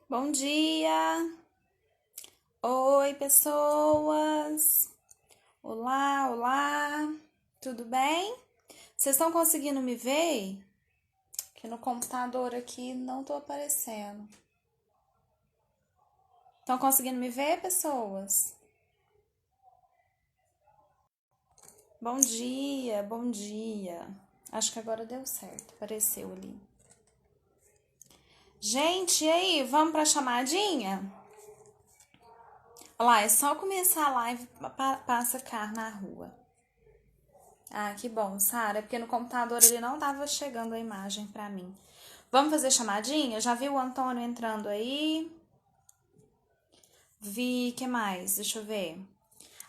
Bom dia! Oi, pessoas! Olá, olá! Tudo bem? Vocês estão conseguindo me ver? Que no computador aqui não tô aparecendo. Estão conseguindo me ver, pessoas? Bom dia, bom dia. Acho que agora deu certo, apareceu ali. Gente, e aí, vamos pra chamadinha? Olha lá, é só começar a live, passa carro na rua. Ah, que bom, Sara, porque no computador ele não tava chegando a imagem pra mim. Vamos fazer chamadinha? Já vi o Antônio entrando aí? Vi, que mais? Deixa eu ver.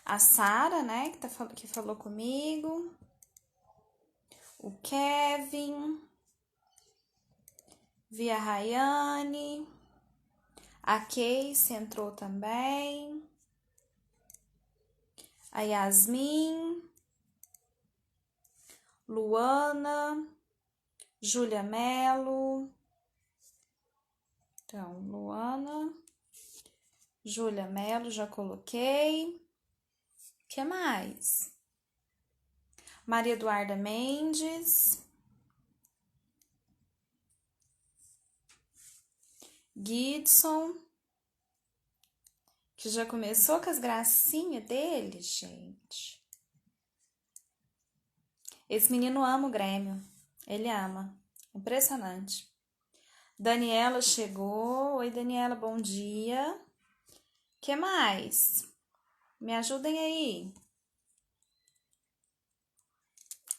A Sara, né, que falou comigo. O Kevin. Vi a Rayane. A Casey entrou também. A Yasmin. Luana. Júlia Melo. Então, Luana. Júlia Melo, já coloquei. Que mais? Maria Eduarda Mendes. Gidson. Que já começou com as gracinhas dele, gente. Esse menino ama o Grêmio. Ele ama. Impressionante. Daniela chegou. Oi, Daniela, bom dia. Que mais? Me ajudem aí.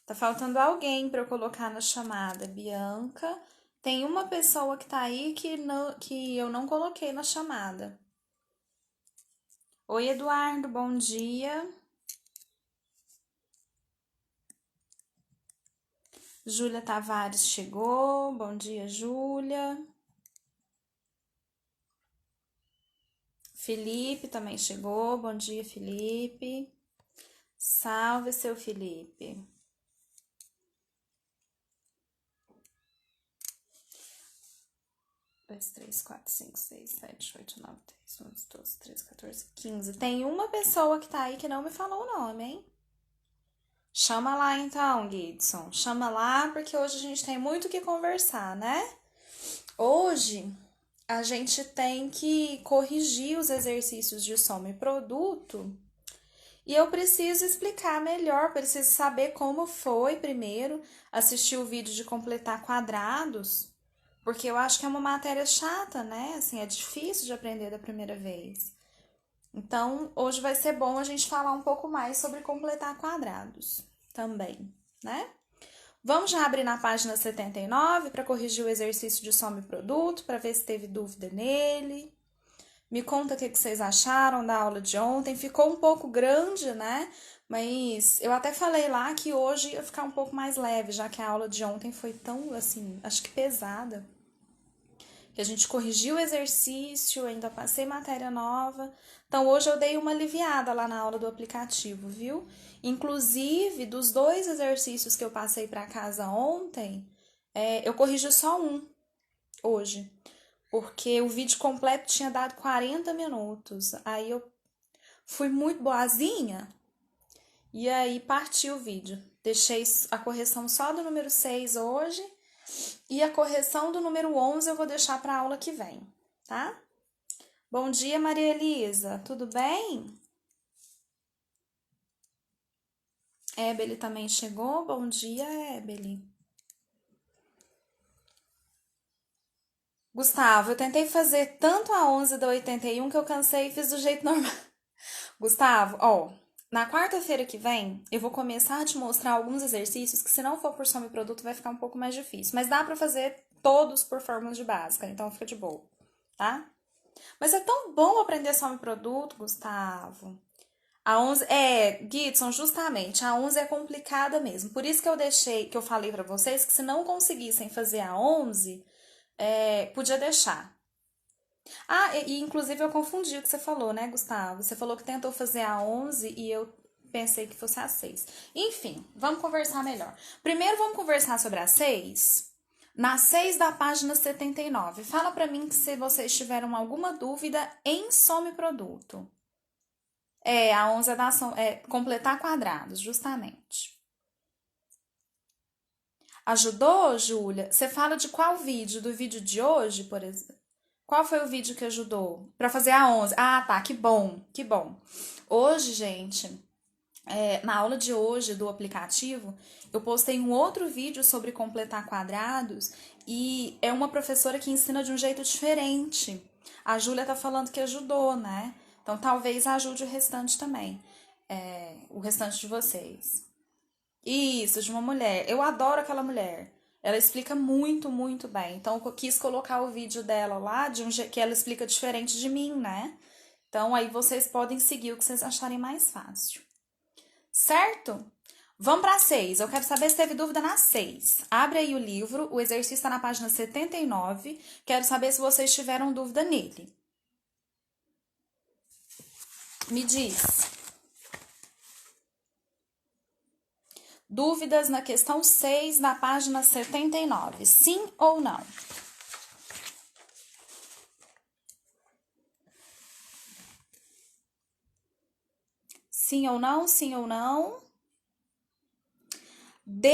Tá faltando alguém para eu colocar na chamada. Bianca. Tem uma pessoa que tá aí que eu não coloquei na chamada. Oi, Eduardo, bom dia. Júlia Tavares chegou. Bom dia, Júlia. Felipe também chegou. Bom dia, Felipe. Salve, seu Felipe. Dois, três, quatro, cinco, seis, sete, oito, nove, 10, 11, 12, 13, 14, 15. Tem uma pessoa que tá aí que não me falou o nome, hein? Chama lá então, Gidson. Chama lá porque hoje a gente tem muito o que conversar, né? Hoje a gente tem que corrigir os exercícios de soma e produto. E eu preciso explicar melhor, preciso saber como foi primeiro, assistir o vídeo de completar quadrados, porque eu acho que é uma matéria chata, né? Assim, é difícil de aprender da primeira vez. Então, hoje vai ser bom a gente falar um pouco mais sobre completar quadrados também, né? Vamos já abrir na página 79 para corrigir o exercício de soma e produto, para ver se teve dúvida nele. Me conta o que vocês acharam da aula de ontem. Ficou um pouco grande, né? Mas eu até falei lá que hoje ia ficar um pouco mais leve, já que a aula de ontem foi tão, assim, acho que pesada. Que a gente corrigiu o exercício, ainda passei matéria nova. Então hoje eu dei uma aliviada lá na aula do aplicativo, viu? Inclusive, dos dois exercícios que eu passei para casa ontem, eu corrigi só um hoje. Porque o vídeo completo tinha dado 40 minutos. Aí eu fui muito boazinha e aí parti o vídeo. Deixei a correção só do número 6 hoje e a correção do número 11 eu vou deixar para a aula que vem, tá? Bom dia, Maria Elisa. Tudo bem? Ebeli também chegou. Bom dia, Ebeli. Gustavo, eu tentei fazer tanto a 11 da 81 que eu cansei e fiz do jeito normal. Gustavo, ó, na quarta-feira que vem, eu vou começar a te mostrar alguns exercícios que, se não for por soma e produto, vai ficar um pouco mais difícil. Mas dá pra fazer todos por fórmulas de básica, então fica de boa, tá? Mas é tão bom aprender soma e produto, Gustavo. A 11, Gidson, justamente, a 11 é complicada mesmo. Por isso que eu deixei, que eu falei pra vocês que se não conseguissem fazer a 11, podia deixar. Ah, e inclusive eu confundi o que você falou, né, Gustavo? Você falou que tentou fazer a 11 e eu pensei que fosse a 6. Enfim, vamos conversar melhor. Primeiro vamos conversar sobre a 6, Na 6 da página 79. Fala para mim que se vocês tiveram alguma dúvida em someproduto. A 11 é da completar quadrados, justamente. Ajudou, Júlia? Você fala de qual vídeo? Do vídeo de hoje, por exemplo? Qual foi o vídeo que ajudou? Para fazer a 11. Ah, tá, que bom, que bom. Hoje, gente, na aula de hoje do aplicativo, eu postei um outro vídeo sobre completar quadrados e é uma professora que ensina de um jeito diferente. A Júlia tá falando que ajudou, né? Então, talvez ajude o restante também. O restante de vocês. Isso, de uma mulher. Eu adoro aquela mulher. Ela explica muito, muito bem. Então, eu quis colocar o vídeo dela lá, de um jeito que ela explica diferente de mim, né? Então, aí vocês podem seguir o que vocês acharem mais fácil. Certo? Vamos para 6. Eu quero saber se teve dúvida na 6. Abre aí o livro, o exercício está na página 79. Quero saber se vocês tiveram dúvida nele. Me diz. Dúvidas na questão 6 da página 79. Sim ou não? Sim ou não? Sim ou não? D,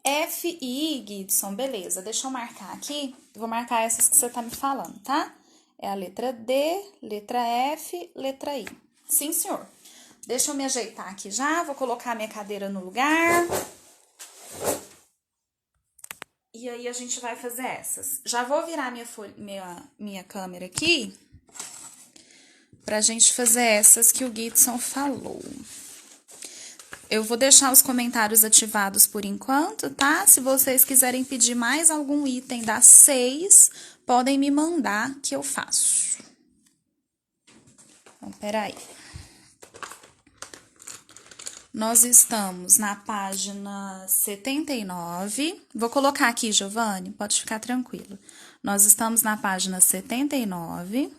F e I, Gibson. Beleza, deixa eu marcar aqui. Vou marcar essas que você tá me falando, tá? É a letra D, letra F, letra I. Sim, senhor. Deixa eu me ajeitar aqui já. Vou colocar minha cadeira no lugar. E aí a gente vai fazer essas. Já vou virar minha câmera aqui pra gente fazer essas que o Gibson falou. Eu vou deixar os comentários ativados por enquanto, tá? Se vocês quiserem pedir mais algum item das 6, podem me mandar que eu faço. Então, peraí. Nós estamos na página 79. Vou colocar aqui, Giovanni, pode ficar tranquilo. Nós estamos na página 79.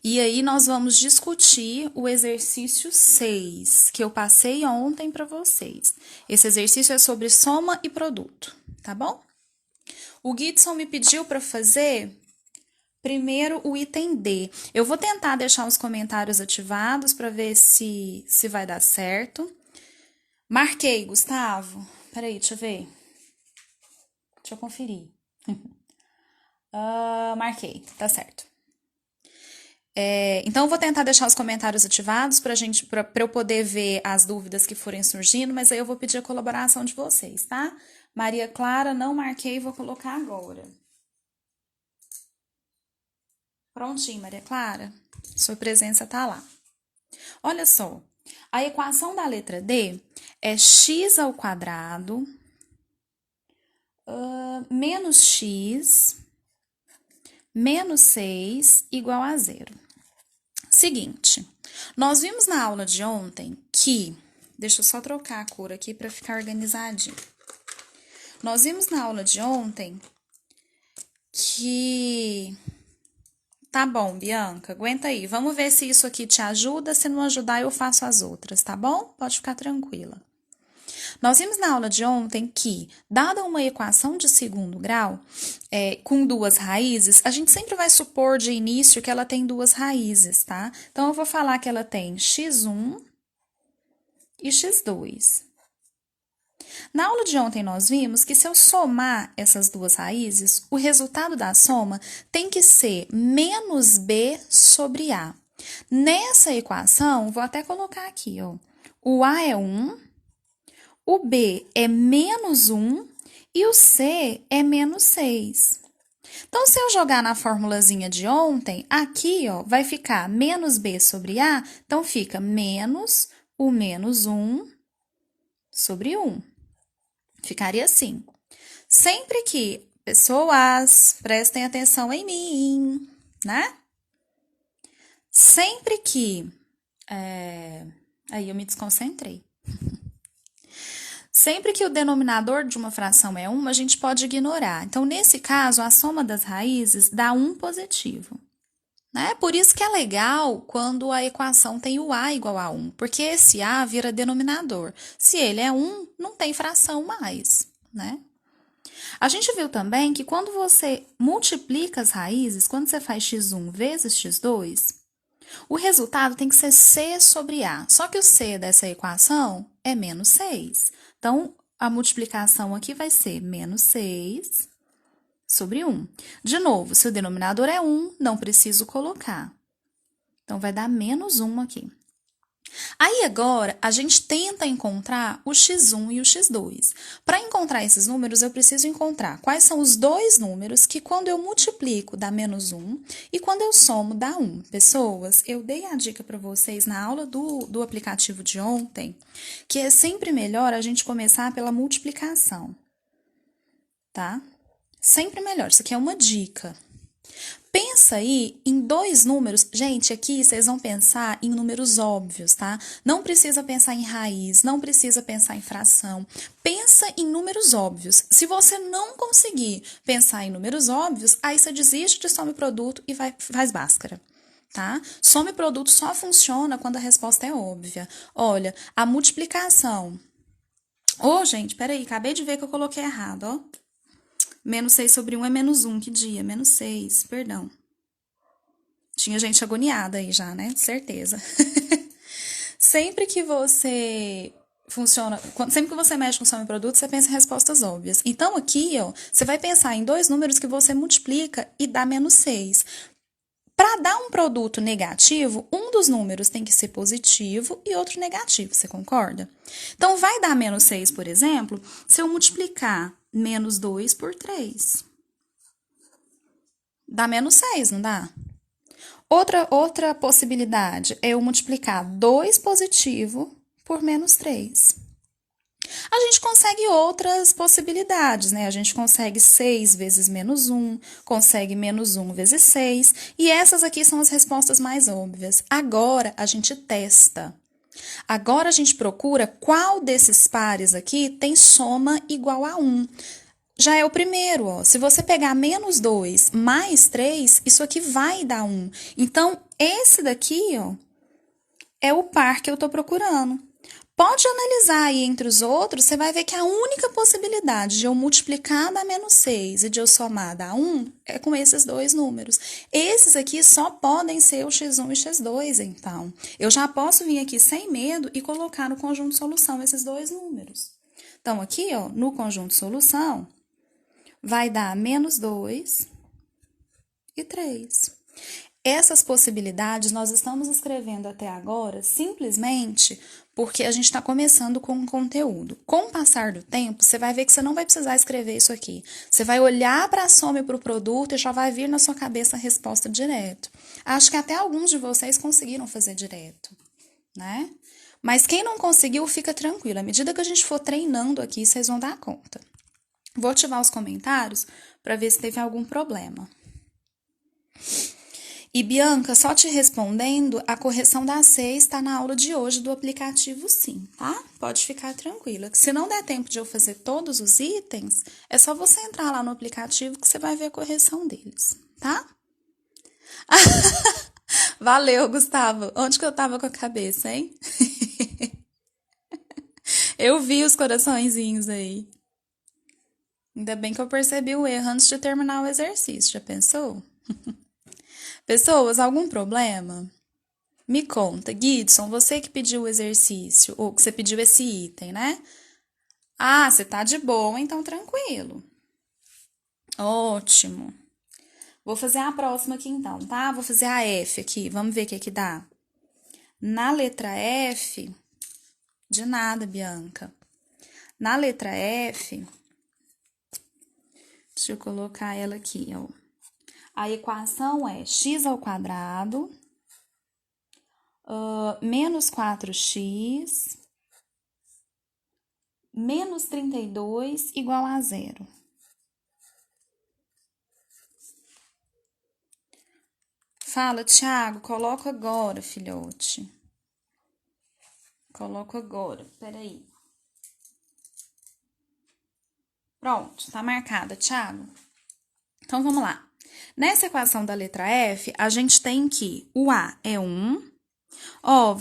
E aí, nós vamos discutir o exercício 6, que eu passei ontem para vocês. Esse exercício é sobre soma e produto, tá bom? O Gibson me pediu para fazer primeiro o item D. Eu vou tentar deixar os comentários ativados para ver se vai dar certo. Marquei, Gustavo. Peraí, deixa eu ver. Deixa eu conferir. Marquei, tá certo. Então, eu vou tentar deixar os comentários ativados para eu poder ver as dúvidas que forem surgindo, mas aí eu vou pedir a colaboração de vocês, tá? Maria Clara, não marquei, vou colocar agora. Prontinho, Maria Clara. Sua presença tá lá. Olha só, a equação da letra D é x ao quadrado menos x menos 6 igual a zero. Seguinte, nós vimos na aula de ontem que... Deixa eu só trocar a cor aqui para ficar organizadinho. Nós vimos na aula de ontem que... Tá bom, Bianca, aguenta aí. Vamos ver se isso aqui te ajuda. Se não ajudar, eu faço as outras, tá bom? Pode ficar tranquila. Nós vimos na aula de ontem que, dada uma equação de segundo grau, com duas raízes, a gente sempre vai supor de início que ela tem duas raízes, tá? Então, eu vou falar que ela tem x1 e x2. Na aula de ontem, nós vimos que se eu somar essas duas raízes, o resultado da soma tem que ser menos b sobre a. Nessa equação, vou até colocar aqui, ó. O a é 1, o b é menos 1 e o c é menos 6. Então, se eu jogar na formulazinha de ontem, aqui, ó, vai ficar menos b sobre a, então fica menos o menos 1 sobre 1. Ficaria assim. Sempre que pessoas prestem atenção em mim, né? Sempre que... Aí eu me desconcentrei. Sempre que o denominador de uma fração é 1, a gente pode ignorar. Então, nesse caso, a soma das raízes dá 1 positivo. né? Por isso que é legal quando a equação tem o a igual a 1, porque esse a vira denominador. Se ele é 1, não tem fração mais, né? A gente viu também que quando você multiplica as raízes, quando você faz x1 vezes x2, o resultado tem que ser c sobre a. Só que o c dessa equação é menos 6. Então, a multiplicação aqui vai ser menos 6 sobre 1. De novo, se o denominador é 1, não preciso colocar. Então, vai dar menos 1 aqui. Aí, agora, a gente tenta encontrar o x1 e o x2. Para encontrar esses números, eu preciso encontrar quais são os dois números que, quando eu multiplico, dá menos 1 e quando eu somo, dá 1. Pessoas, eu dei a dica para vocês na aula do aplicativo de ontem, que é sempre melhor a gente começar pela multiplicação, tá? Sempre melhor. Isso aqui é uma dica. Pensa aí em dois números. Gente, aqui vocês vão pensar em números óbvios, tá? Não precisa pensar em raiz, não precisa pensar em fração. Pensa em números óbvios. Se você não conseguir pensar em números óbvios, aí você desiste de soma e produto e faz Bhaskara. Tá? Soma e produto só funciona quando a resposta é óbvia. Olha, a multiplicação. Gente, peraí, acabei de ver que eu coloquei errado, ó. Menos 6 sobre 1 é menos 1. Que dia? Menos 6, perdão. Tinha gente agoniada aí já, né? Certeza. Sempre que você sempre que você mexe com soma e produto, você pensa em respostas óbvias. Então, aqui, ó, você vai pensar em dois números que você multiplica e dá menos 6. Para dar um produto negativo, um dos números tem que ser positivo e outro negativo, você concorda? Então, vai dar menos 6, por exemplo, se eu multiplicar menos 2 por 3. Dá menos 6, não dá? Outra possibilidade é eu multiplicar 2 positivo por menos 3. A gente consegue outras possibilidades, né? A gente consegue 6 vezes menos 1, consegue menos 1 vezes 6, e essas aqui são as respostas mais óbvias. Agora, a gente testa. Agora, a gente procura qual desses pares aqui tem soma igual a 1. Já é o primeiro, ó. Se você pegar menos 2 mais 3, isso aqui vai dar 1. Então, esse daqui, ó, é o par que eu tô procurando. Pode analisar aí entre os outros, você vai ver que a única possibilidade de eu multiplicar dá menos 6 e de eu somar dá 1 é com esses dois números. Esses aqui só podem ser o x1 e x2, então. Eu já posso vir aqui sem medo e colocar no conjunto de solução esses dois números. Então, aqui, ó, no conjunto de solução, vai dar menos 2 e 3. Essas possibilidades nós estamos escrevendo até agora simplesmente porque a gente está começando com um conteúdo. Com o passar do tempo, você vai ver que você não vai precisar escrever isso aqui. Você vai olhar para a soma e para o produto e já vai vir na sua cabeça a resposta direto. Acho que até alguns de vocês conseguiram fazer direto, né? Mas quem não conseguiu, fica tranquilo. À medida que a gente for treinando aqui, vocês vão dar conta. Vou ativar os comentários para ver se teve algum problema. E, Bianca, só te respondendo, a correção da C está na aula de hoje do aplicativo, sim, tá? Pode ficar tranquila. Se não der tempo de eu fazer todos os itens, é só você entrar lá no aplicativo que você vai ver a correção deles, tá? Valeu, Gustavo. Onde que eu tava com a cabeça, hein? Eu vi os coraçõezinhos aí. Ainda bem que eu percebi o erro antes de terminar o exercício, já pensou? Pessoas, algum problema? Me conta, Gidson, você que pediu o exercício, ou que você pediu esse item, né? Ah, você tá de boa, então tranquilo. Ótimo. Vou fazer a próxima aqui então, tá? Vou fazer a F aqui, vamos ver o que que dá. Na letra F, de nada, Bianca. Na letra F, deixa eu colocar ela aqui, ó. A equação é x ao quadrado menos 4x menos 32 igual a 0. Fala, Thiago, coloca agora, filhote. Coloco agora, peraí. Pronto, tá marcada, Thiago. Então, vamos lá. Nessa equação da letra F, a gente tem que o A é 1. Ó,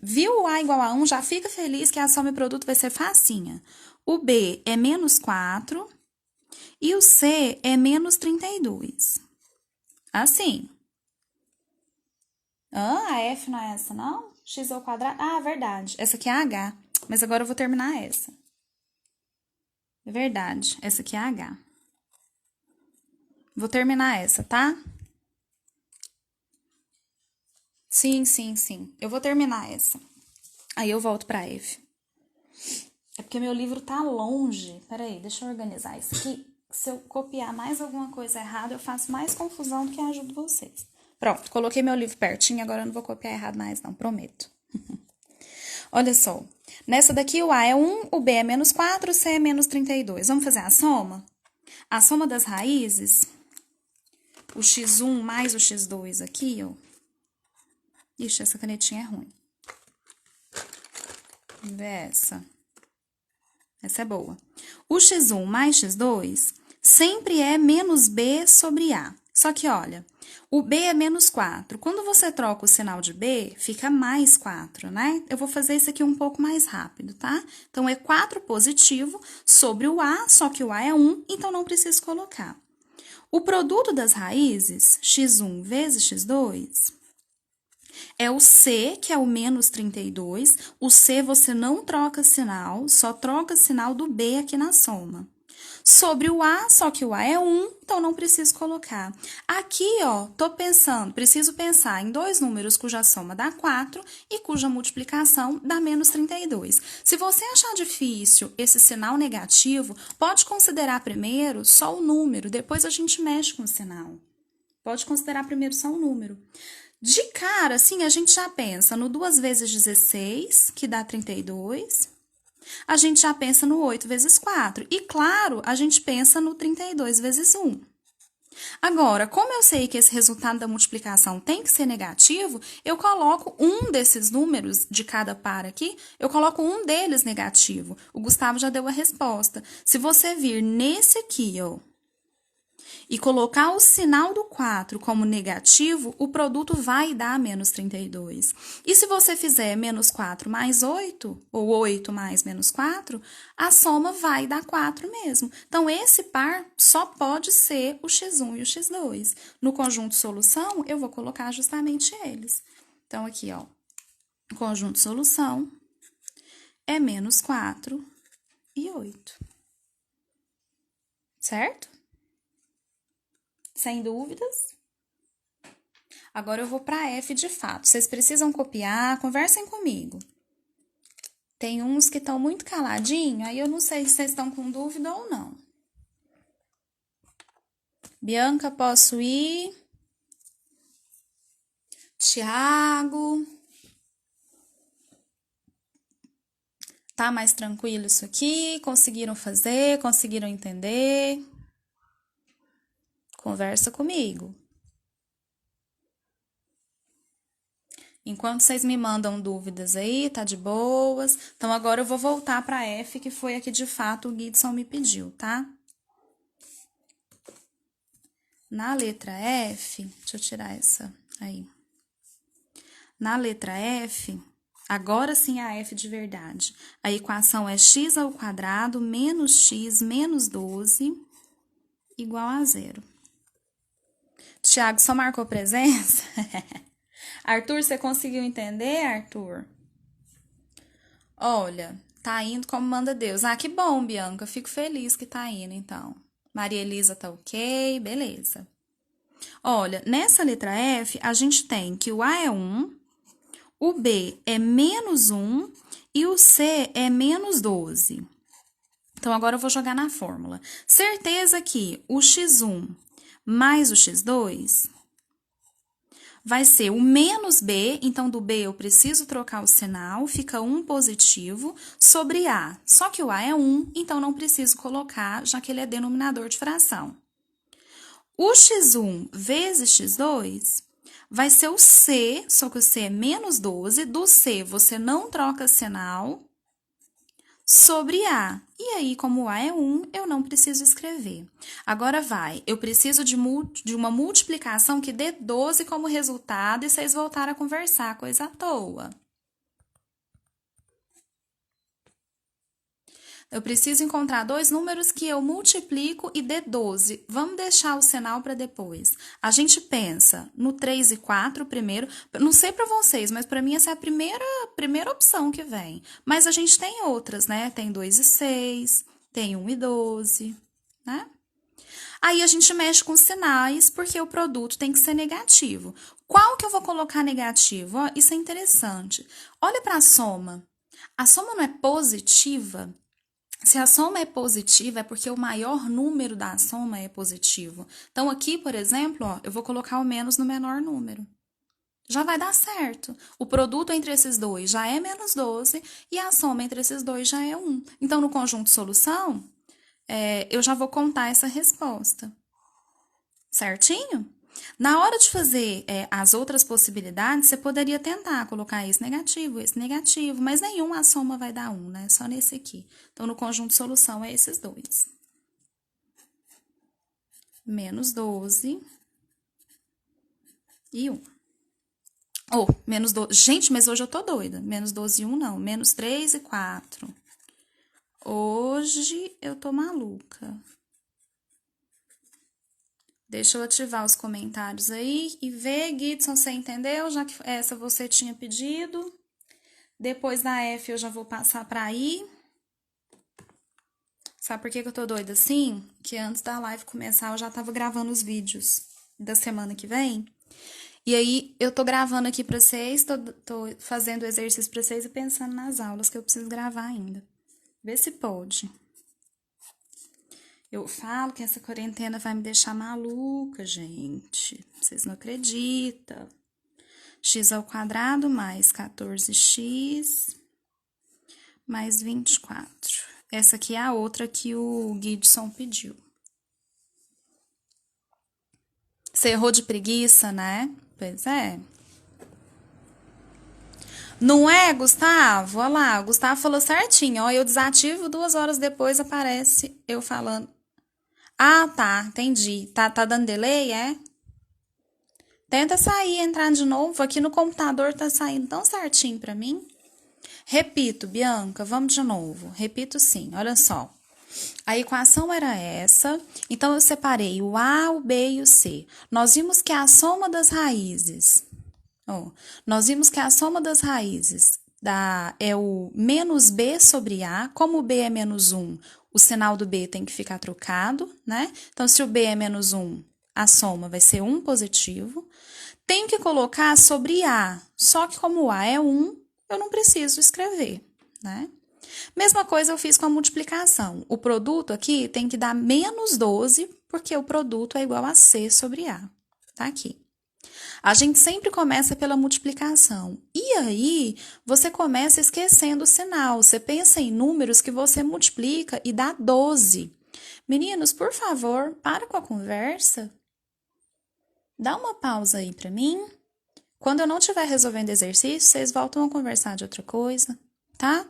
viu o A igual a 1, já fica feliz que a soma e produto vai ser facinha. O B é menos 4 e o C é menos 32. Assim. A F não é essa, não? X ao quadrado? Ah, verdade. Essa aqui é a H. Mas agora eu vou terminar essa. É verdade. Essa aqui é a H. Vou terminar essa, tá? Sim, sim, sim. Eu vou terminar essa. Aí eu volto pra F. É porque meu livro tá longe. Peraí, deixa eu organizar isso aqui. Se eu copiar mais alguma coisa errada, eu faço mais confusão do que ajudo vocês. Pronto, coloquei meu livro pertinho, agora eu não vou copiar errado mais não, prometo. Olha só, nessa daqui o A é 1, o B é menos 4, o C é menos 32. Vamos fazer a soma? A soma das raízes, o x1 mais o x2 aqui, ó. Ixi, essa canetinha é ruim. Vamos ver essa. Essa é boa. O x1 mais x2 sempre é menos b sobre a. Só que, olha, o b é menos 4. Quando você troca o sinal de b, fica mais 4, né? Eu vou fazer isso aqui um pouco mais rápido, tá? Então, é 4 positivo sobre o a, só que o a é 1, então não preciso colocar. O produto das raízes, x1 vezes x2, é o C, que é o menos 32. O C você não troca sinal, só troca sinal do B aqui na soma. Sobre o A, só que o A é 1, então não preciso colocar. Aqui, ó, preciso pensar em dois números cuja soma dá 4 e cuja multiplicação dá menos 32. Se você achar difícil esse sinal negativo, pode considerar primeiro só o número, depois a gente mexe com o sinal. Pode considerar primeiro só o número. De cara, assim, a gente já pensa no 2 vezes 16, que dá 32. A gente já pensa no 8 vezes 4. E, claro, a gente pensa no 32 vezes 1. Agora, como eu sei que esse resultado da multiplicação tem que ser negativo, eu coloco um desses números de cada par aqui, eu coloco um deles negativo. O Gustavo já deu a resposta. Se você vir nesse aqui, ó, e colocar o sinal do 4 como negativo, o produto vai dar menos 32. E se você fizer menos 4 mais 8, ou 8 mais menos 4, a soma vai dar 4 mesmo. Então, esse par só pode ser o x1 e o x2. No conjunto solução, eu vou colocar justamente eles. Então, aqui, ó, o conjunto solução é menos 4 e 8. Certo? Sem dúvidas? Agora eu vou para F de fato. Vocês precisam copiar, conversem comigo. Tem uns que estão muito caladinhos, aí eu não sei se vocês estão com dúvida ou não. Bianca, posso ir? Tiago? Tá mais tranquilo isso aqui? Conseguiram fazer? Conseguiram entender? Conversa comigo. Enquanto vocês me mandam dúvidas aí, tá de boas. Então, agora eu vou voltar para F, que foi a que de fato o Guidson me pediu, tá? Na letra F, deixa eu tirar essa aí. Na letra F, agora sim é a F de verdade. A equação é x ao quadrado menos x menos 12 igual a 0. Tiago, só marcou presença? Arthur, você conseguiu entender, Arthur? Olha, tá indo como manda Deus. Ah, que bom, Bianca. Fico feliz que tá indo, então. Maria Elisa tá ok, beleza. Olha, nessa letra F, a gente tem que o A é 1, o B é menos 1 e o C é menos 12. Então, agora eu vou jogar na fórmula. Certeza que o x1 mais o x2 vai ser o menos B, então do B eu preciso trocar o sinal, fica 1 positivo, sobre A. Só que o A é 1, então não preciso colocar, já que ele é denominador de fração. O x1 vezes x2 vai ser o C, só que o C é menos 12. Do C você não troca sinal, sobre A. E aí, como A é 1, eu não preciso escrever. Agora vai, eu preciso de uma multiplicação que dê 12 como resultado e vocês voltaram a conversar, coisa à toa. Eu preciso encontrar dois números que eu multiplico e dê 12. Vamos deixar o sinal para depois. A gente pensa no 3 e 4 primeiro. Não sei para vocês, mas para mim essa é a primeira opção que vem. Mas a gente tem outras, né? Tem 2 e 6, tem 1 e 12, né? Aí a gente mexe com sinais, porque o produto tem que ser negativo. Qual que eu vou colocar negativo? Ó, isso é interessante. Olha para a soma. A soma não é positiva? Se a soma é positiva, é porque o maior número da soma é positivo. Então, aqui, por exemplo, ó, eu vou colocar o menos no menor número. Já vai dar certo. O produto entre esses dois já é menos 12 e a soma entre esses dois já é 1. Então, no conjunto solução, eu já vou contar essa resposta. Certinho? Na hora de fazer as outras possibilidades, você poderia tentar colocar esse negativo, mas nenhum a soma vai dar 1, né? Só nesse aqui. Então, no conjunto de solução, é esses dois. Menos 12 e 1. Oh, menos 12. Gente, mas hoje eu tô doida. Menos 12 e 1, não. Menos 3 e 4. Hoje eu tô maluca. Deixa eu ativar os comentários aí e ver, Gidson, você entendeu? Já que essa você tinha pedido. Depois da F eu já vou passar para I. Sabe por que eu tô doida assim? Que antes da live começar eu já tava gravando os vídeos da semana que vem. E aí eu tô gravando aqui pra vocês, tô fazendo o exercício pra vocês e pensando nas aulas que eu preciso gravar ainda. Vê se pode. Eu falo que essa quarentena vai me deixar maluca, gente. Vocês não acreditam. X ao quadrado mais 14x mais 24. Essa aqui é a outra que o Gidson pediu. Você errou de preguiça, né? Pois é. Não é, Gustavo? Olha lá, o Gustavo falou certinho. Ó, eu desativo, 2 horas depois aparece eu falando. Ah, tá, entendi. Tá dando delay, é? Tenta sair, entrar de novo. Aqui no computador tá saindo tão certinho pra mim. Repito, Bianca, vamos de novo. Repito sim, olha só. A equação era essa, então eu separei o A, o B e o C. Nós vimos que a soma das raízes, é o menos B sobre A. Como o B é menos 1, o sinal do B tem que ficar trocado, né? Então, se o B é menos 1, a soma vai ser 1 positivo. Tenho que colocar sobre A, só que como o A é 1, eu não preciso escrever, né? Mesma coisa eu fiz com a multiplicação. O produto aqui tem que dar menos 12, porque o produto é igual a C sobre A. Tá aqui. A gente sempre começa pela multiplicação. E aí, você começa esquecendo o sinal. Você pensa em números que você multiplica e dá 12. Meninos, por favor, para com a conversa. Dá uma pausa aí para mim. Quando eu não estiver resolvendo exercício, vocês voltam a conversar de outra coisa, tá?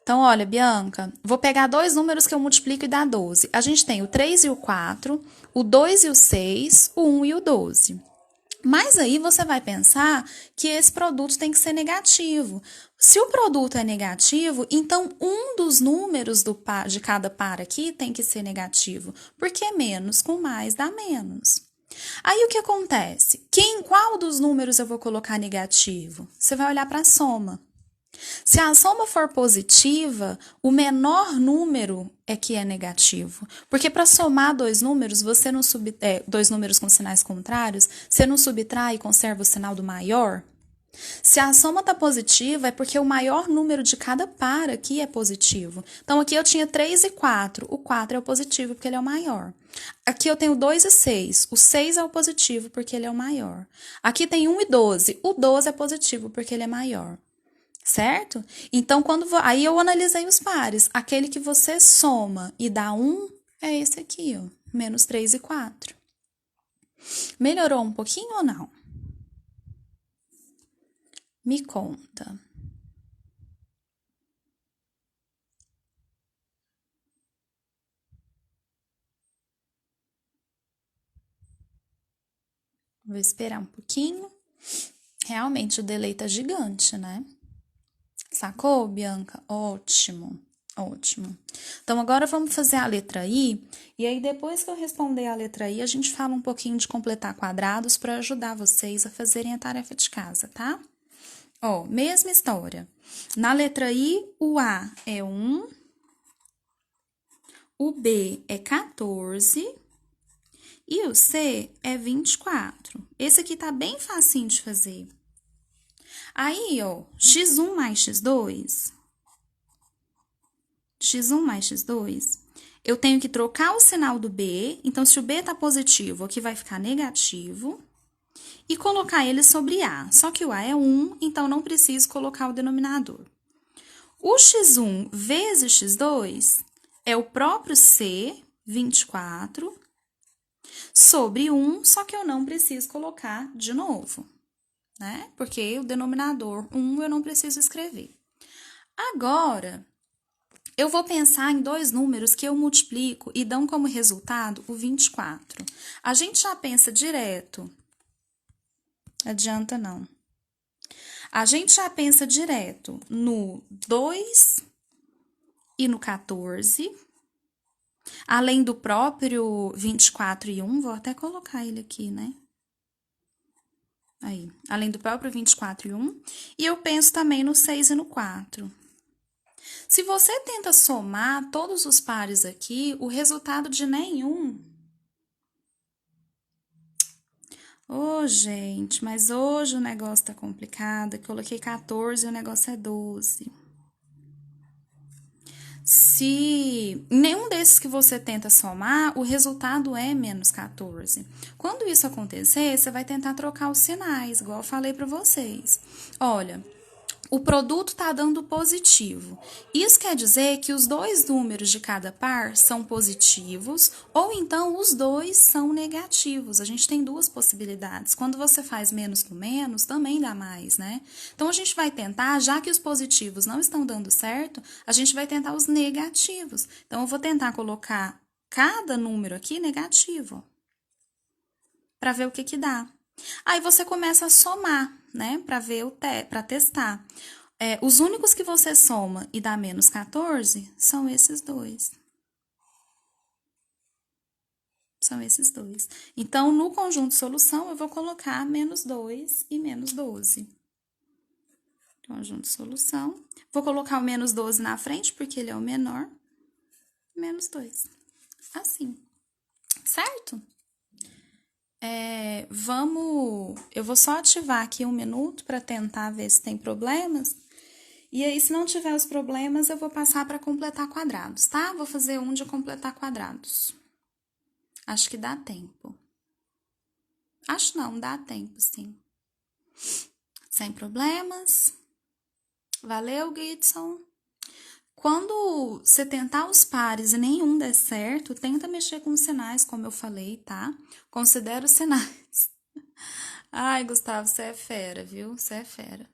Então, olha, Bianca, vou pegar dois números que eu multiplico e dá 12. A gente tem o 3 e o 4, o 2 e o 6, o 1 e o 12. Mas aí você vai pensar que esse produto tem que ser negativo. Se o produto é negativo, então um dos números de cada par aqui tem que ser negativo, porque menos com mais dá menos. Aí o que acontece? Qual dos números eu vou colocar negativo? Você vai olhar para a soma. Se a soma for positiva, o menor número é que é negativo. Porque para somar dois números, dois números com sinais contrários, você não subtrai e conserva o sinal do maior? Se a soma está positiva, é porque o maior número de cada par aqui é positivo. Então, aqui eu tinha 3 e 4. O 4 é o positivo, porque ele é o maior. Aqui eu tenho 2 e 6. O 6 é o positivo, porque ele é o maior. Aqui tem 1 e 12. O 12 é positivo, porque ele é maior. Certo? Então, aí eu analisei os pares. Aquele que você soma e dá 1 é esse aqui, ó. Menos 3 e 4. Melhorou um pouquinho ou não? Me conta. Vou esperar um pouquinho. Realmente, o delay tá gigante, né? Sacou, Bianca? Ótimo, ótimo. Então, agora vamos fazer a letra I. E aí, depois que eu responder a letra I, a gente fala um pouquinho de completar quadrados para ajudar vocês a fazerem a tarefa de casa, tá? Ó, mesma história. Na letra I, o A é 1, o B é 14 e o C é 24. Esse aqui tá bem facinho de fazer. Aí, ó, x1 mais x2, eu tenho que trocar o sinal do B, então se o B tá positivo, aqui vai ficar negativo, e colocar ele sobre A. Só que o A é 1, então não preciso colocar o denominador. O x1 vezes x2 é o próprio C, 24, sobre 1, só que eu não preciso colocar de novo, né? Porque o denominador 1 eu não preciso escrever. Agora, eu vou pensar em dois números que eu multiplico e dão como resultado o 24. A gente já pensa direto. Adianta não. A gente já pensa direto no 2 e no 14. Além do próprio 24 e 1, vou até colocar ele aqui, né? Aí, além do próprio 24 e 1. E eu penso também no 6 e no 4. Se você tenta somar todos os pares aqui, o resultado de nenhum... Ô, gente, mas hoje o negócio tá complicado. Eu coloquei 14 e o negócio é 12. Se nenhum desses que você tenta somar, o resultado é menos 14. Quando isso acontecer, você vai tentar trocar os sinais, igual eu falei para vocês. Olha, o produto está dando positivo. Isso quer dizer que os dois números de cada par são positivos ou então os dois são negativos. A gente tem duas possibilidades. Quando você faz menos com menos, também dá mais, né? Então, a gente vai tentar, já que os positivos não estão dando certo, a gente vai tentar os negativos. Então, eu vou tentar colocar cada número aqui negativo para ver o que dá. Aí você começa a somar, né, para testar. Os únicos que você soma e dá menos 14 são esses dois. São esses dois. Então, no conjunto solução, eu vou colocar menos 2 e menos 12. Conjunto solução. Vou colocar o menos 12 na frente, porque ele é o menor. Menos 2. Assim. Certo? Eu vou só ativar aqui 1 minuto para tentar ver se tem problemas. E aí, se não tiver os problemas, eu vou passar para completar quadrados, tá? Vou fazer um de completar quadrados. Acho que dá tempo. Acho não, dá tempo, sim. Sem problemas. Valeu, Gidson. Quando você tentar os pares e nenhum der certo, tenta mexer com os sinais, como eu falei, tá? Considera os sinais. Ai, Gustavo, você é fera, viu? Você é fera.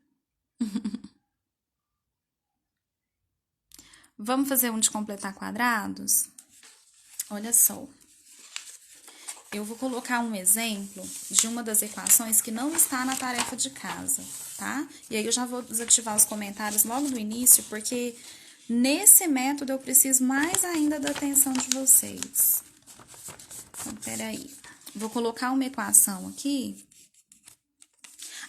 Vamos fazer um de completar quadrados? Olha só. Eu vou colocar um exemplo de uma das equações que não está na tarefa de casa, tá? E aí eu já vou desativar os comentários logo do início, porque nesse método eu preciso mais ainda da atenção de vocês. Então, peraí. Vou colocar uma equação aqui.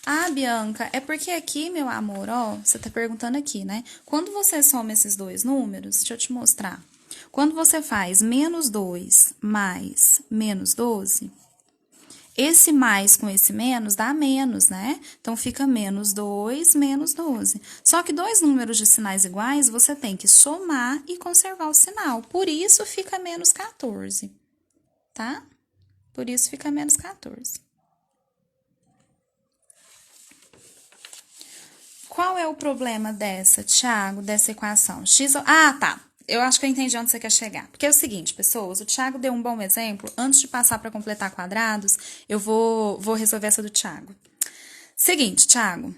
Ah, Bianca, é porque aqui, meu amor, ó, você tá perguntando aqui, né? Quando você soma esses dois números, deixa eu te mostrar. Quando você faz menos 2 mais menos 12, esse mais com esse menos dá menos, né? Então, fica menos 2 menos 12. Só que dois números de sinais iguais, você tem que somar e conservar o sinal. Por isso, fica menos 14, tá? Por isso, fica menos 14. Qual é o problema dessa, Thiago, dessa equação? Ah, tá. Eu acho que eu entendi onde você quer chegar. Porque é o seguinte, pessoas, o Thiago deu um bom exemplo. Antes de passar para completar quadrados, eu vou resolver essa do Thiago. Seguinte, Thiago.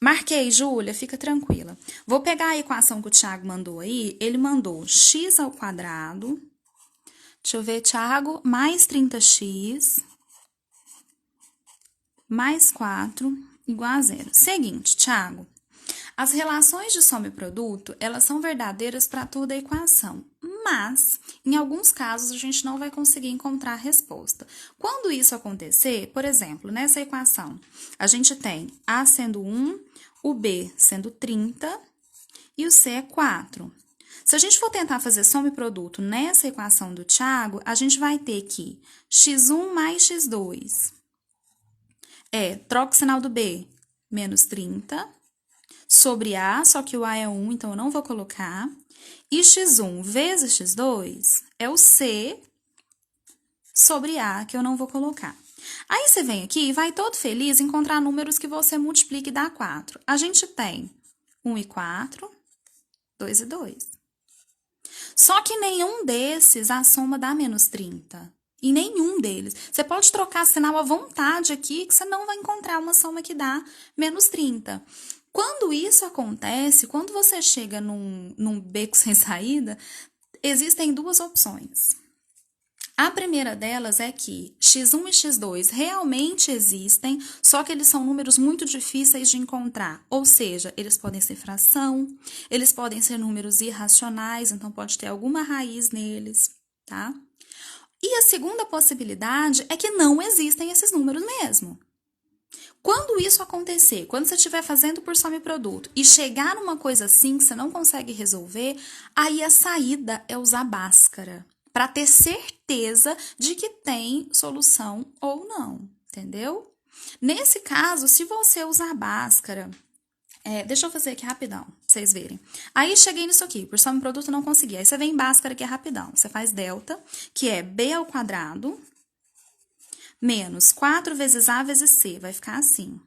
Marquei, Júlia, fica tranquila. Vou pegar a equação que o Thiago mandou aí. Ele mandou x ao quadrado. Deixa eu ver, Thiago, mais 30x mais 4 igual a zero. Seguinte, Thiago, as relações de soma e produto, elas são verdadeiras para toda a equação, mas em alguns casos a gente não vai conseguir encontrar a resposta. Quando isso acontecer, por exemplo, nessa equação, a gente tem A sendo 1, o B sendo 30 e o C é 4. Se a gente for tentar fazer soma e produto nessa equação do Thiago, a gente vai ter que x1 mais x2 troca o sinal do B, menos 30, sobre A, só que o A é 1, então eu não vou colocar. E x1 vezes x2 é o C sobre A, que eu não vou colocar. Aí você vem aqui e vai todo feliz encontrar números que você multiplica e dá 4. A gente tem 1 e 4, 2 e 2. Só que nenhum desses a soma dá menos 30. Em nenhum deles. Você pode trocar sinal à vontade aqui, que você não vai encontrar uma soma que dá menos 30. Quando isso acontece, quando você chega num beco sem saída, existem duas opções. A primeira delas é que x1 e x2 realmente existem, só que eles são números muito difíceis de encontrar. Ou seja, eles podem ser fração, eles podem ser números irracionais, então pode ter alguma raiz neles, tá? E a segunda possibilidade é que não existem esses números mesmo. Quando isso acontecer, quando você estiver fazendo por soma e produto e chegar numa coisa assim que você não consegue resolver, aí a saída é usar Bhaskara, para ter certeza de que tem solução ou não, entendeu? Nesse caso, se você usar Bhaskara, deixa eu fazer aqui rapidão, pra vocês verem. Aí, cheguei nisso aqui, por soma e produto não consegui. Aí, você vem em Bhaskara, que é rapidão. Você faz delta, que é b ao quadrado, menos 4 vezes a vezes c. Vai ficar assim.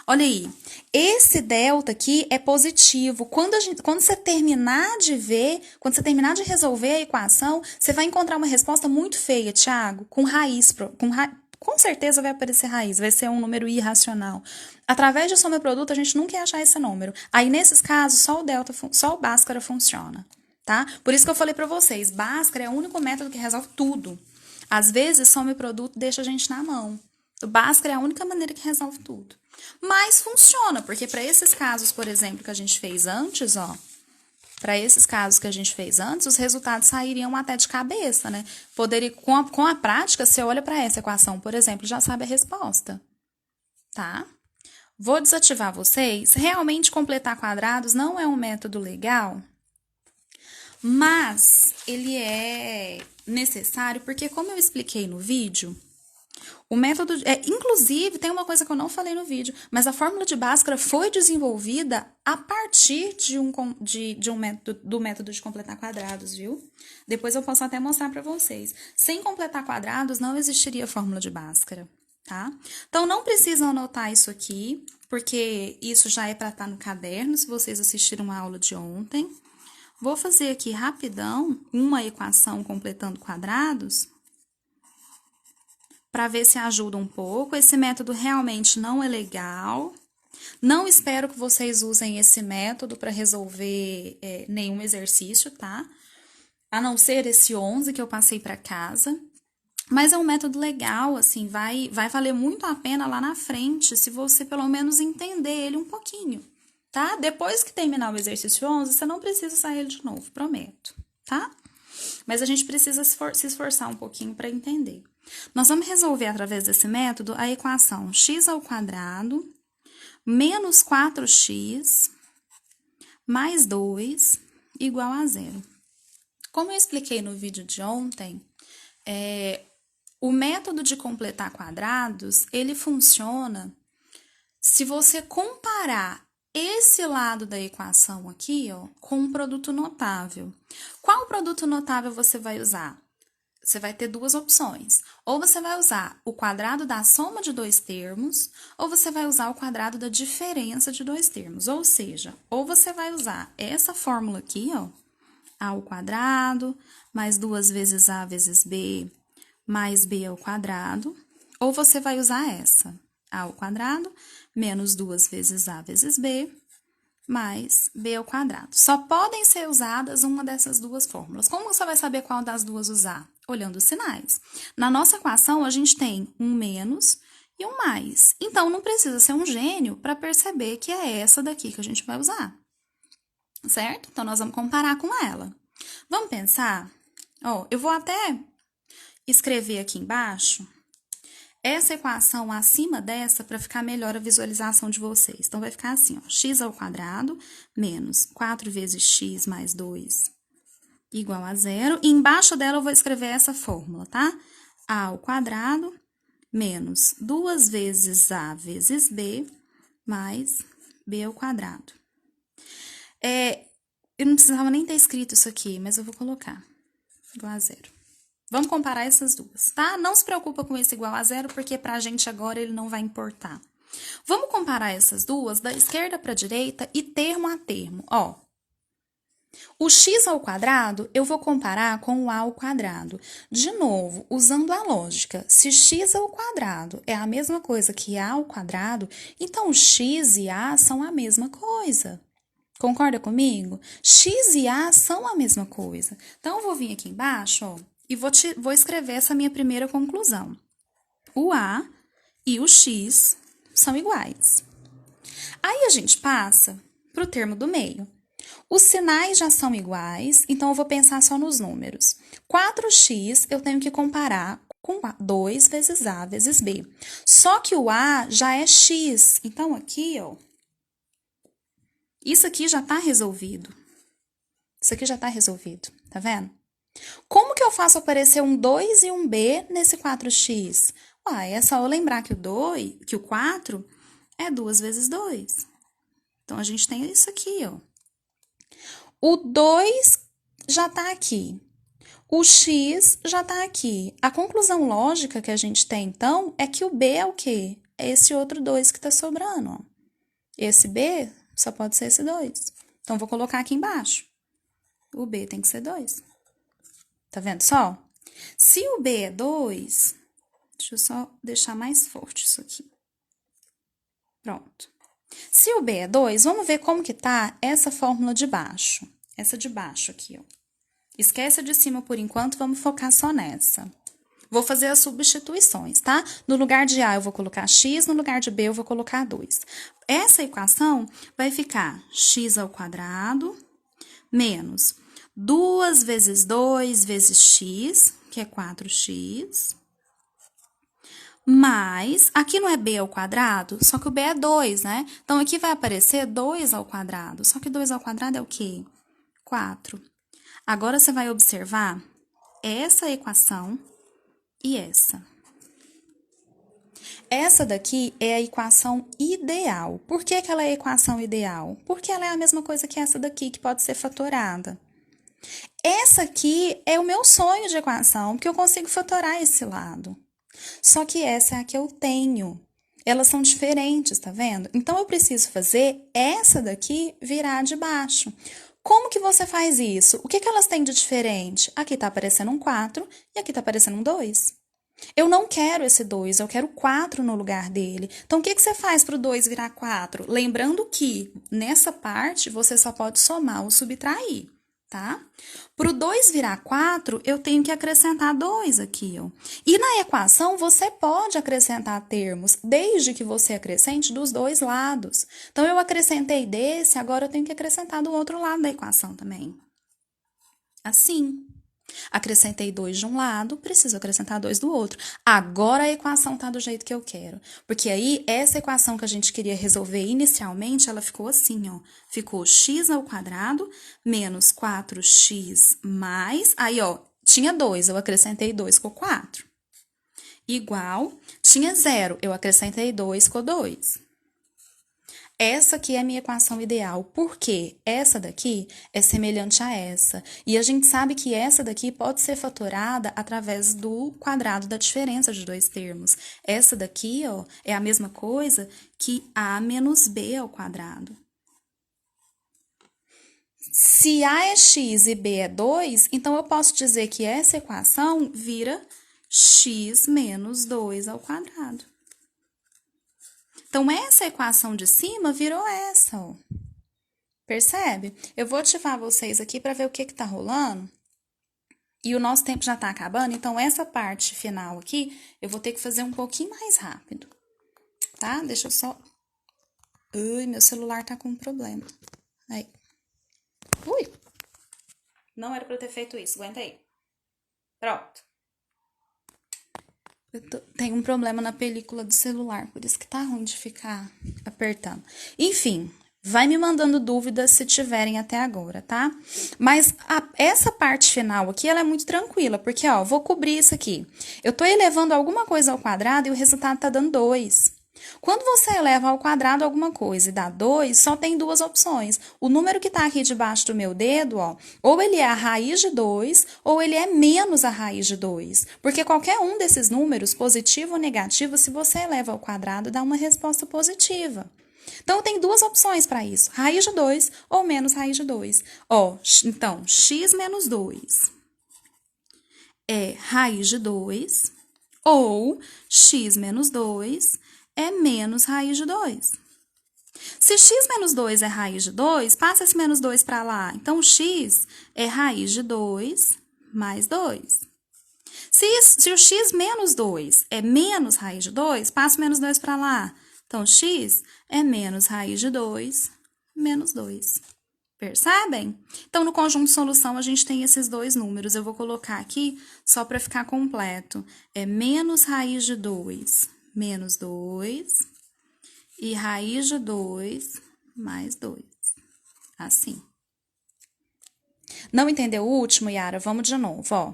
Olha aí, esse delta aqui é positivo. Quando você terminar de ver, quando você terminar de resolver a equação, você vai encontrar uma resposta muito feia, Thiago, com raiz, com certeza vai aparecer raiz, vai ser um número irracional. Através de soma e produto, a gente nunca ia achar esse número. Aí, nesses casos, só o Bhaskara funciona, tá? Por isso que eu falei pra vocês, Bhaskara é o único método que resolve tudo. Às vezes, soma e produto deixa a gente na mão. O Bhaskara é a única maneira que resolve tudo. Mas funciona, porque para esses casos, por exemplo, que a gente fez antes, para esses casos que a gente fez antes, os resultados sairiam até de cabeça, né? Com a prática, você olha para essa equação, por exemplo, já sabe a resposta, tá? Vou desativar vocês. Realmente, completar quadrados não é um método legal, mas ele é necessário, porque como eu expliquei no vídeo, o método, inclusive, tem uma coisa que eu não falei no vídeo, mas a fórmula de Bhaskara foi desenvolvida a partir do método de completar quadrados, viu? Depois eu posso até mostrar para vocês. Sem completar quadrados, não existiria fórmula de Bhaskara, tá? Então, não precisam anotar isso aqui, porque isso já é para estar no caderno, se vocês assistiram a aula de ontem. Vou fazer aqui rapidão uma equação completando quadrados, para ver se ajuda um pouco. Esse método realmente não é legal. Não espero que vocês usem esse método para resolver nenhum exercício, tá? A não ser esse 11 que eu passei para casa. Mas é um método legal, assim, vai valer muito a pena lá na frente, se você pelo menos entender ele um pouquinho, tá? Depois que terminar o exercício 11, você não precisa sair ele de novo, prometo, tá? Mas a gente precisa se esforçar um pouquinho para entender. Nós vamos resolver, através desse método, a equação x ao quadrado menos 4x mais 2 igual a zero. Como eu expliquei no vídeo de ontem, o método de completar quadrados, ele funciona se você comparar esse lado da equação aqui, com um produto notável. Qual produto notável você vai usar? Você vai ter duas opções. Ou você vai usar o quadrado da soma de dois termos, ou você vai usar o quadrado da diferença de dois termos. Ou seja, ou você vai usar essa fórmula aqui, a ao quadrado, mais 2 vezes a vezes b, mais b ao quadrado, ou você vai usar essa, a ao quadrado, menos 2 vezes a vezes b, mais b ao quadrado. Só podem ser usadas uma dessas duas fórmulas. Como você vai saber qual das duas usar? Olhando os sinais. Na nossa equação, a gente tem um menos e um mais. Então, não precisa ser um gênio para perceber que é essa daqui que a gente vai usar. Certo? Então, nós vamos comparar com ela. Vamos pensar? Ó, eu vou até escrever aqui embaixo essa equação acima dessa para ficar melhor a visualização de vocês. Então, vai ficar assim, ó, x ao quadrado menos 4 vezes x mais 2 igual a zero. E embaixo dela eu vou escrever essa fórmula, tá? A ao quadrado menos 2 vezes a vezes b mais b ao quadrado. Eu não precisava nem ter escrito isso aqui, mas eu vou colocar igual a zero. Vamos comparar essas duas, tá? Não se preocupa com esse igual a zero, porque pra gente agora ele não vai importar. Vamos comparar essas duas da esquerda para a direita e termo a termo, ó. O x ao quadrado eu vou comparar com o a ao quadrado. De novo, usando a lógica, se x ao quadrado é a mesma coisa que a ao quadrado, então x e a são a mesma coisa. Concorda comigo? X e a são a mesma coisa. Então, eu vou vir aqui embaixo, ó, e vou escrever essa minha primeira conclusão. O a e o x são iguais. Aí, a gente passa para o termo do meio. Os sinais já são iguais, então eu vou pensar só nos números. 4x eu tenho que comparar com 2 vezes a vezes b. Só que o a já é x, então aqui, ó, isso aqui já está resolvido. Isso aqui já está resolvido, tá vendo? Como que eu faço aparecer um 2 e um b nesse 4x? É só eu lembrar que o 4 é 2 vezes 2. Então, a gente tem isso aqui, ó. O 2 já está aqui. O x já está aqui. A conclusão lógica que a gente tem, então, é que o b é o quê? É esse outro 2 que está sobrando, ó. Esse b só pode ser esse 2. Então, vou colocar aqui embaixo. O b tem que ser 2. Tá vendo só? Se o b é 2, deixa eu só deixar mais forte isso aqui. Pronto. Se o b é 2, vamos ver como que tá essa fórmula de baixo. Essa de baixo aqui, ó. Esquece a de cima por enquanto, vamos focar só nessa. Vou fazer as substituições, tá? No lugar de A eu vou colocar x, no lugar de B eu vou colocar 2. Essa equação vai ficar x ao quadrado menos 2 vezes 2 vezes x, que é 4x, mais, aqui não é b ao quadrado, só que o b é 2, né? Então, aqui vai aparecer 2 ao quadrado, só que 2 ao quadrado é o quê? 4. Agora, você vai observar essa equação e essa. Essa daqui é a equação ideal. Por que que ela é a equação ideal? Porque ela é a mesma coisa que essa daqui, que pode ser fatorada. Essa aqui é o meu sonho de equação, porque eu consigo fatorar esse lado. Só que essa é a que eu tenho. Elas são diferentes, tá vendo? Então, eu preciso fazer essa daqui virar de baixo. Como que você faz isso? O que que elas têm de diferente? Aqui tá aparecendo um 4 e aqui tá aparecendo um 2. Eu não quero esse 2, eu quero 4 no lugar dele. Então, o que que você faz para o 2 virar 4? Lembrando que, nessa parte, você só pode somar ou subtrair, tá? Para o 2 virar 4, eu tenho que acrescentar 2 aqui, ó. E na equação, você pode acrescentar termos, desde que você acrescente dos dois lados. Então, eu acrescentei desse, agora eu tenho que acrescentar do outro lado da equação também. Assim. Acrescentei 2 de um lado, preciso acrescentar 2 do outro. Agora a equação tá do jeito que eu quero. Porque aí, essa equação que a gente queria resolver inicialmente, ela ficou assim, ó. Ficou x ao quadrado menos 4x mais... Aí, ó, tinha 2, eu acrescentei 2, ficou 4. Igual, tinha 0, eu acrescentei 2, ficou 2. Essa aqui é a minha equação ideal, porque essa daqui é semelhante a essa. E a gente sabe que essa daqui pode ser fatorada através do quadrado da diferença de dois termos. Essa daqui, ó, é a mesma coisa que a menos b ao quadrado. Se a é x e b é 2, então eu posso dizer que essa equação vira x menos 2 ao quadrado. Então, essa equação de cima virou essa, ó. Percebe? Eu vou ativar vocês aqui para ver o que tá rolando. E o nosso tempo já tá acabando, então essa parte final aqui eu vou ter que fazer um pouquinho mais rápido, tá? Deixa eu só... Ui, meu celular tá com um problema. Aí. Ui! Não era pra eu ter feito isso, aguenta aí. Pronto. Tem um problema na película do celular, por isso que tá ruim de ficar apertando. Enfim, vai me mandando dúvidas se tiverem até agora, tá? Mas essa parte final aqui, ela é muito tranquila, porque, ó, vou cobrir isso aqui. Eu tô elevando alguma coisa ao quadrado e o resultado tá dando 2. Quando você eleva ao quadrado alguma coisa e dá 2, só tem duas opções. O número que está aqui debaixo do meu dedo, ó, ou ele é a raiz de 2, ou ele é menos a raiz de 2. Porque qualquer um desses números, positivo ou negativo, se você eleva ao quadrado, dá uma resposta positiva. Então, tem duas opções para isso. Raiz de 2 ou menos raiz de 2. Ó, então, x menos 2 é raiz de 2, ou x menos 2 é menos raiz de 2. Se x menos 2 é raiz de 2, passa esse menos 2 para lá. Então, x é raiz de 2 mais 2. Se o x menos 2 é menos raiz de 2, passa o menos 2 para lá. Então, x é menos raiz de 2 menos 2. Percebem? Então, no conjunto de solução, a gente tem esses dois números. Eu vou colocar aqui só para ficar completo. É menos raiz de 2 menos 2 e raiz de 2 mais 2. Assim. Não entendeu o último, Yara? Vamos de novo, ó.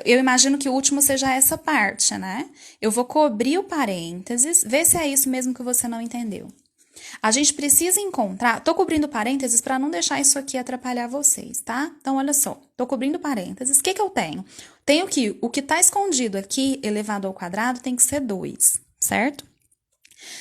Eu imagino que o último seja essa parte, né? Eu vou cobrir o parênteses, ver se é isso mesmo que você não entendeu. A gente precisa encontrar... Tô cobrindo parênteses para não deixar isso aqui atrapalhar vocês, tá? Então, olha só. Tô cobrindo parênteses. O que eu tenho? Tenho que o que tá escondido aqui, elevado ao quadrado, tem que ser 2, certo?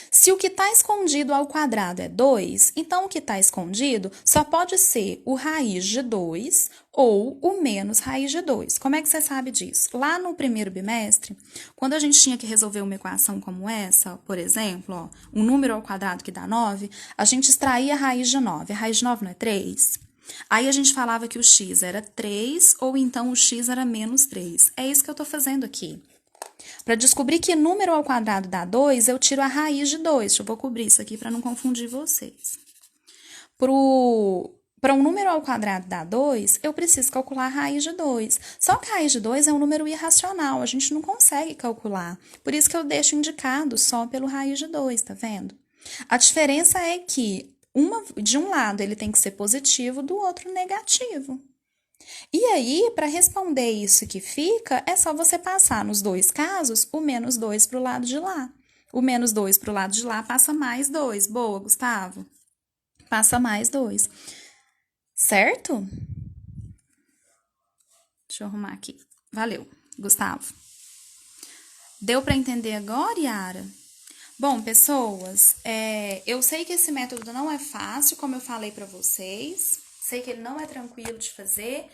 Se o que está escondido ao quadrado é 2, então o que está escondido só pode ser o raiz de 2 ou o menos raiz de 2. Como é que você sabe disso? Lá no primeiro bimestre, quando a gente tinha que resolver uma equação como essa, por exemplo, ó, um número ao quadrado que dá 9, a gente extraía a raiz de 9. A raiz de 9 não é 3? Aí a gente falava que o x era 3 ou então o x era menos 3. É isso que eu estou fazendo aqui. Para descobrir que número ao quadrado dá 2, eu tiro a raiz de 2. Eu vou cobrir isso aqui para não confundir vocês. Para um número ao quadrado dar 2, eu preciso calcular a raiz de 2. Só que a raiz de 2 é um número irracional, a gente não consegue calcular. Por isso que eu deixo indicado só pelo raiz de 2, tá vendo? A diferença é que de um lado ele tem que ser positivo, do outro negativo. E aí, para responder isso que fica, é só você passar nos dois casos o menos 2 para o lado de lá. O menos 2 para o lado de lá passa mais 2. Boa, Gustavo? Passa mais 2. Certo? Deixa eu arrumar aqui. Valeu, Gustavo. Deu para entender agora, Yara? Bom, pessoas, eu sei que esse método não é fácil, como eu falei para vocês. Sei que ele não é tranquilo de fazer.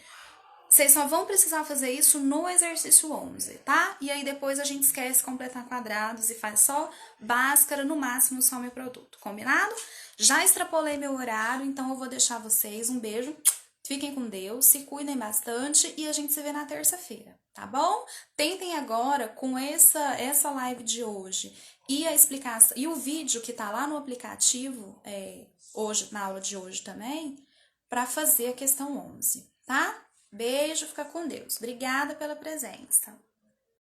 Vocês só vão precisar fazer isso no exercício 11, tá? E aí depois a gente esquece completar quadrados e faz só Bhaskara, no máximo só meu produto, combinado? Já extrapolei meu horário, então eu vou deixar vocês. Um beijo, fiquem com Deus, se cuidem bastante e a gente se vê na terça-feira, tá bom? Tentem agora com essa live de hoje e a explicação e o vídeo que tá lá no aplicativo, hoje, na aula de hoje também, para fazer a questão 11, tá? Beijo, fica com Deus. Obrigada pela presença.